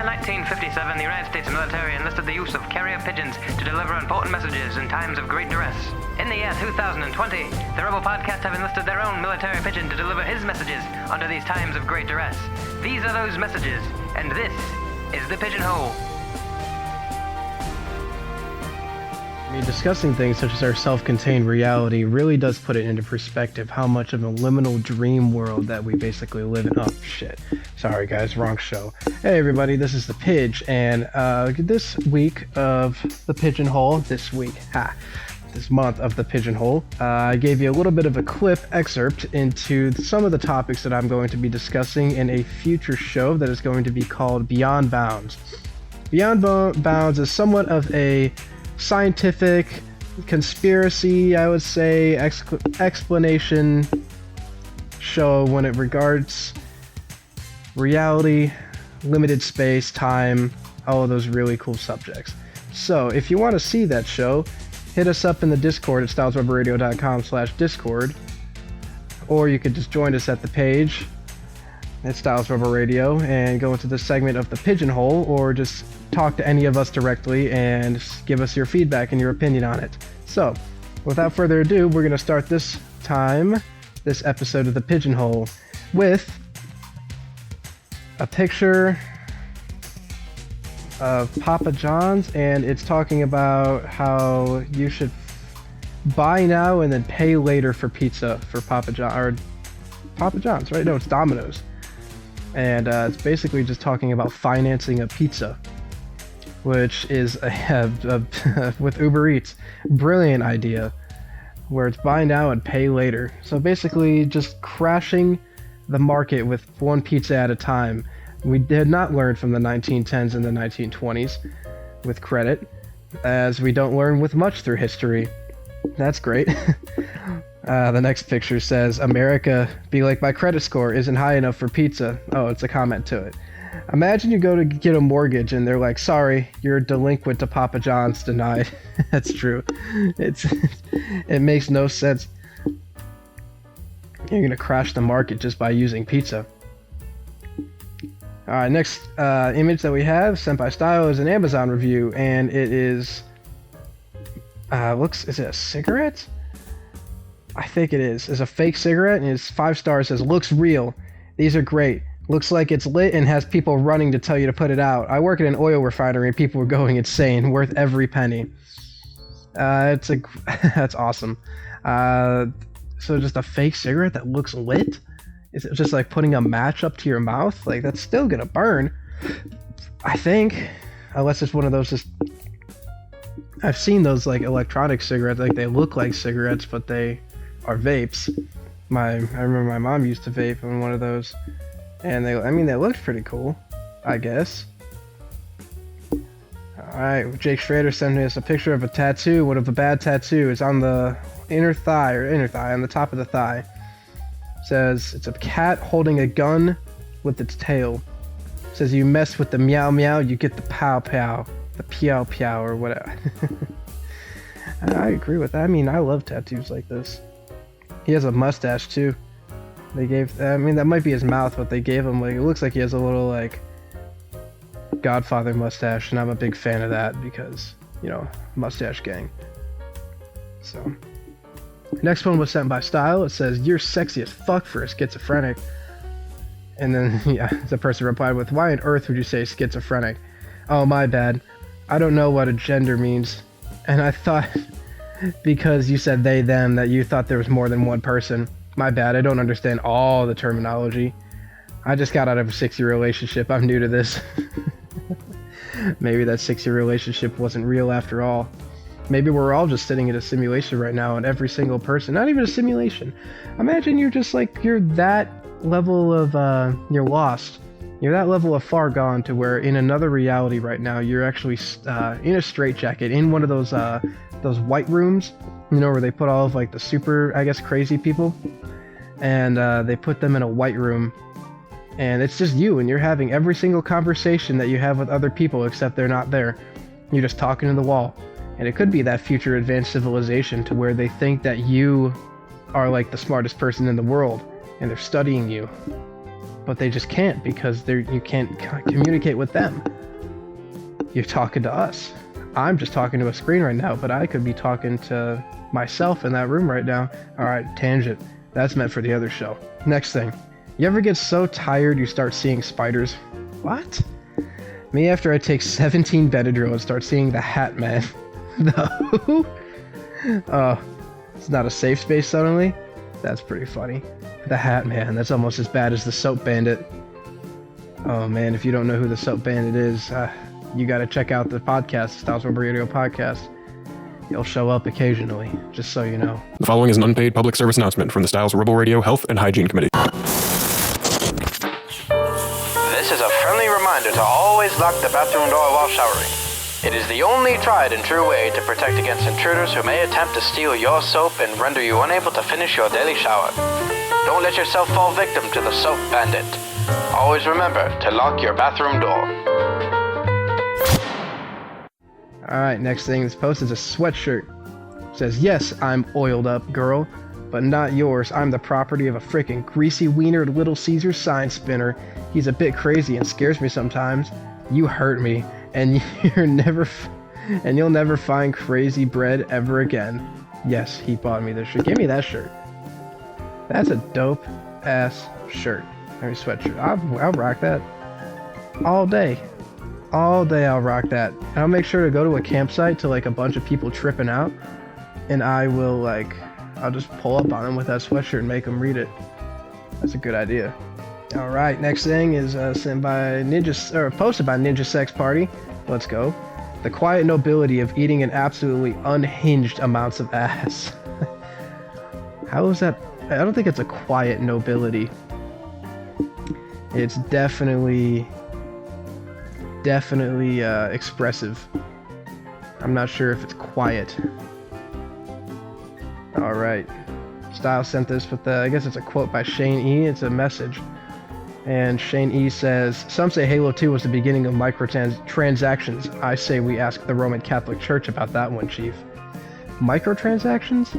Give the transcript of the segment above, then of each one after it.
1957, the United States military enlisted the use of carrier pigeons to deliver important messages in times of great duress. In the year 2020, the Rebel Podcast have enlisted their own military pigeon to deliver his messages under these times of great duress. These are those messages, and this is the Pigeonhole. I mean, discussing things such as our self-contained reality really does put it into perspective how much of a liminal dream world that we basically live in. Oh, shit. Sorry, guys. Wrong show. Hey, everybody. This is the Pidge, and this week of the Pigeonhole, this month of the Pigeonhole, I gave you a little bit of a clip excerpt into some of the topics that I'm going to be discussing in a future show that is going to be called Beyond Bounds. Beyond Bounds is somewhat of a scientific conspiracy, I would say, explanation show when it regards reality, limited space, time, all of those really cool subjects. So if you want to see that show, hit us up in the Discord at stylesrubberradio.com/discord, or you could just join us at the page at Styles Rubber Radio and go into this segment of the Pigeonhole, or just talk to any of us directly and give us your feedback and your opinion on it. So, without further ado, we're going to start this episode of the Pigeonhole with a picture of Papa John's, and it's talking about how you should buy now and then pay later for pizza for Papa John's, right? No, it's Domino's. And it's basically just talking about financing a pizza, which is with Uber Eats, brilliant idea, where it's buy now and pay later. So basically just crashing the market with one pizza at a time. We did not learn from the 1910s and the 1920s with credit, as we don't learn with much through history. That's great. The next picture says, America, be like my credit score isn't high enough for pizza. Oh, it's a comment to it. Imagine you go to get a mortgage and they're like, sorry, you're delinquent to Papa John's, denied. That's true. It makes no sense. You're going to crash the market just by using pizza. Alright, next image that we have, sent by Style, is an Amazon review, and it is, is it a cigarette? I think it is. It's a fake cigarette, and it's 5 stars, says, looks real. These are great. Looks like it's lit and has people running to tell you to put it out. I work at an oil refinery and people were going insane, worth every penny. That's awesome. So just a fake cigarette that looks lit? Is it just like putting a match up to your mouth? Like, that's still gonna burn, I think. Unless it's one of those just... I've seen those like electronic cigarettes, like they look like cigarettes, but they are vapes. I remember my mom used to vape on one of those. And they looked pretty cool, I guess. Alright, Jake Schrader sent us a picture of a tattoo. What of a bad tattoo? It's on the inner thigh, on the top of the thigh. It says, it's a cat holding a gun with its tail. It says, you mess with the meow meow, you get the pow pow. The peow peow, or whatever. I agree with that. I mean, I love tattoos like this. He has a mustache, too. That might be his mouth, but they gave him, like, it looks like he has a little, like, Godfather mustache, and I'm a big fan of that because, you know, mustache gang. So, next one was sent by Style. It says, you're sexy as fuck for a schizophrenic. And then, yeah, the person replied with, why on earth would you say schizophrenic? Oh, my bad. I don't know what a gender means. And I thought, because you said they, them, that you thought there was more than one person. My bad, I don't understand all the terminology. I just got out of a 6-year relationship. I'm new to this. Maybe that 6-year relationship wasn't real after all. Maybe we're all just sitting in a simulation right now, and every single person, not even a simulation. Imagine you're just like, you're that level of, you're lost. You're that level of far gone to where in another reality right now, you're actually in a straitjacket in one of those white rooms, you know, where they put all of like the super, I guess, crazy people, and they put them in a white room, and it's just you, and you're having every single conversation that you have with other people, except they're not there. You're just talking to the wall, and it could be that future advanced civilization to where they think that you are like the smartest person in the world, and they're studying you. But they just can't, because you can't communicate with them. You're talking to us. I'm just talking to a screen right now, but I could be talking to myself in that room right now. Alright, tangent. That's meant for the other show. Next thing. You ever get so tired you start seeing spiders? What? Me after I take 17 Benadryl and start seeing the Hat Man. No. Oh, it's not a safe space suddenly? That's pretty funny. The Hat Man, that's almost as bad as the Soap Bandit. Oh man, if you don't know who the Soap Bandit is, you gotta check out the podcast, Styles Rebel Radio Podcast. He'll show up occasionally, just so you know. The following is an unpaid public service announcement from the Styles Rebel Radio Health and Hygiene Committee. This is a friendly reminder to always lock the bathroom door while showering. It is the only tried and true way to protect against intruders who may attempt to steal your soap and render you unable to finish your daily shower. Don't let yourself fall victim to the soap bandit. Always remember to lock your bathroom door. Alright, next thing this post is a sweatshirt. It says, yes, I'm oiled up, girl, but not yours. I'm the property of a frickin' greasy wienered Little Caesar sign spinner. He's a bit crazy and scares me sometimes. You hurt me, and you'll never find crazy bread ever again. Yes, he bought me this shirt. Give me that shirt. That's a dope ass shirt. I mean, sweatshirt. I'll rock that all day. All day I'll rock that. And I'll make sure to go to a campsite to like a bunch of people tripping out, and I'll just pull up on them with that sweatshirt and make them read it. That's a good idea. All right, next thing is posted by Ninja Sex Party. Let's go. The quiet nobility of eating an absolutely unhinged amounts of ass. How is that? I don't think it's a quiet nobility. It's definitely expressive. I'm not sure if it's quiet. Alright. Style sent this with I guess it's a quote by Shane E. It's a message. And Shane E. says, some say Halo 2 was the beginning of microtransactions. I say we ask the Roman Catholic Church about that one, Chief. Microtransactions?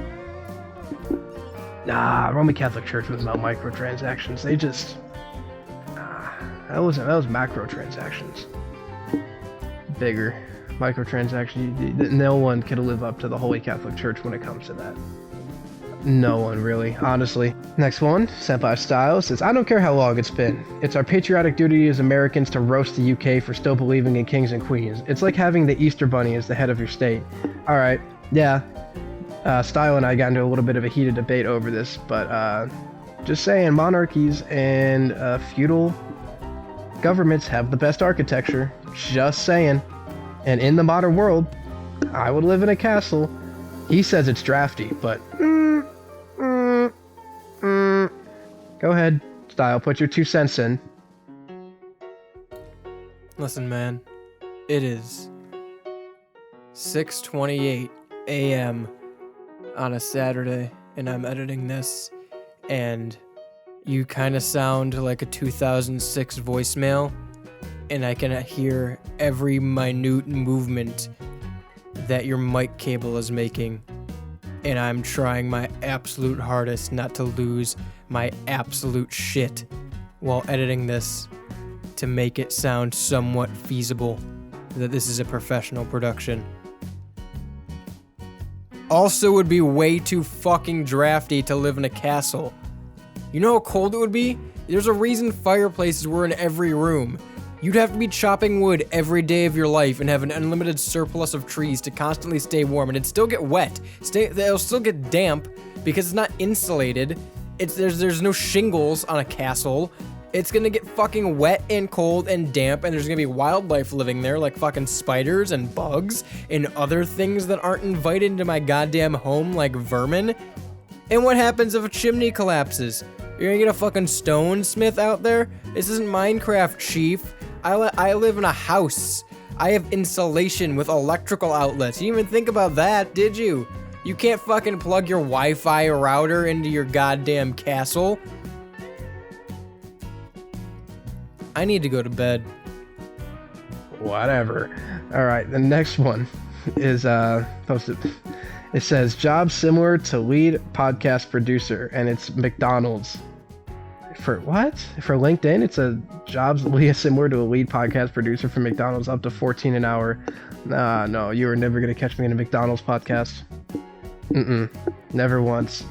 Nah, Roman Catholic Church was about microtransactions. They just... That was macrotransactions. Bigger. Microtransactions. No one can live up to the Holy Catholic Church when it comes to that. No one, really. Honestly. Next one, sent by Styles, says, I don't care how long it's been. It's our patriotic duty as Americans to roast the UK for still believing in kings and queens. It's like having the Easter Bunny as the head of your state. Alright, yeah. Style and I got into a little bit of a heated debate over this, but just saying, monarchies and feudal governments have the best architecture. Just saying. And in the modern world, I would live in a castle. He says it's drafty, but go ahead, Style, put your 2 cents in. Listen, man, it is 6:28 a.m. on a Saturday, and I'm editing this, and you kind of sound like a 2006 voicemail, and I can hear every minute movement that your mic cable is making, and I'm trying my absolute hardest not to lose my absolute shit while editing this to make it sound somewhat feasible that this is a professional production. Also, would be way too fucking drafty to live in a castle. You know how cold it would be? There's a reason fireplaces were in every room. You'd have to be chopping wood every day of your life and have an unlimited surplus of trees to constantly stay warm, and it'd still get wet. It'll still get damp because it's not insulated. There's no shingles on a castle. It's gonna get fucking wet and cold and damp, and there's gonna be wildlife living there like fucking spiders and bugs and other things that aren't invited into my goddamn home like vermin. And what happens if a chimney collapses? You're gonna get a fucking stone smith out there? This isn't Minecraft, Chief. I live in a house. I have insulation with electrical outlets. You didn't even think about that, did you? You can't fucking plug your Wi-Fi router into your goddamn castle. I need to go to bed. Whatever. Alright, the next one is posted. It says, job similar to lead podcast producer, and it's McDonald's. For what? For LinkedIn, it's a jobs similar to a lead podcast producer for McDonald's, up to 14 an hour. Nah, no, you are never gonna catch me in a McDonald's podcast. Never once.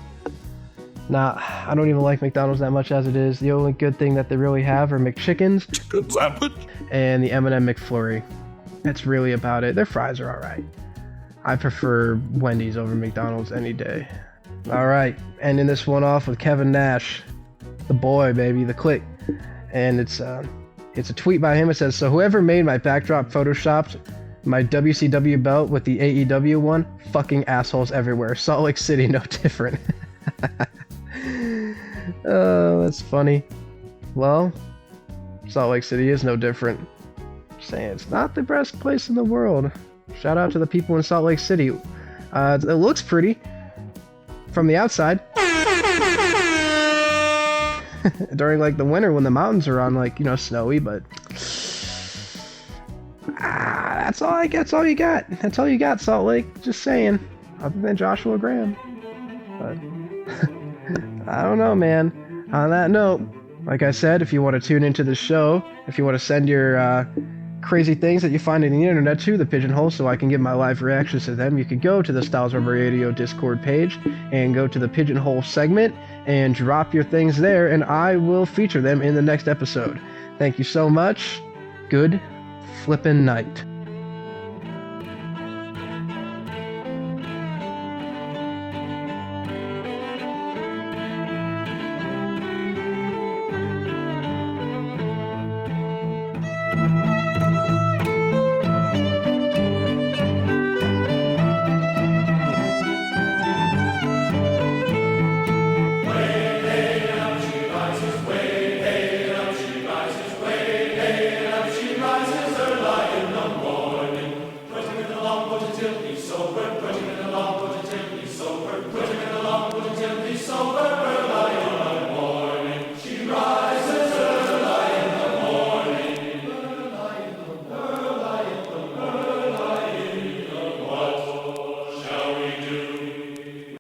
Nah, I don't even like McDonald's that much as it is. The only good thing that they really have are McChickens Chicken sandwich. and the M&M McFlurry. That's really about it. Their fries are alright. I prefer Wendy's over McDonald's any day. Alright, ending this one off with Kevin Nash. The boy, baby, the click. And it's a tweet by him. It says, so whoever made my backdrop photoshopped my WCW belt with the AEW one, fucking assholes everywhere. Salt Lake City, no different. Oh, that's funny. Well, Salt Lake City is no different. Saying it's not the best place in the world. Shout out to the people in Salt Lake City. It looks pretty from the outside. During like the winter when the mountains are on like, snowy, but that's all I get. That's all you got. That's all you got, Salt Lake. Just saying. Other than Joshua Graham. But I don't know, man. On that note, like I said, if you want to tune into the show, if you want to send your crazy things that you find on the internet to the Pigeonhole so I can give my live reactions to them, you can go to the Styles Rebel Radio Discord page and go to the Pigeonhole segment and drop your things there, and I will feature them in the next episode. Thank you so much. Good flippin' night.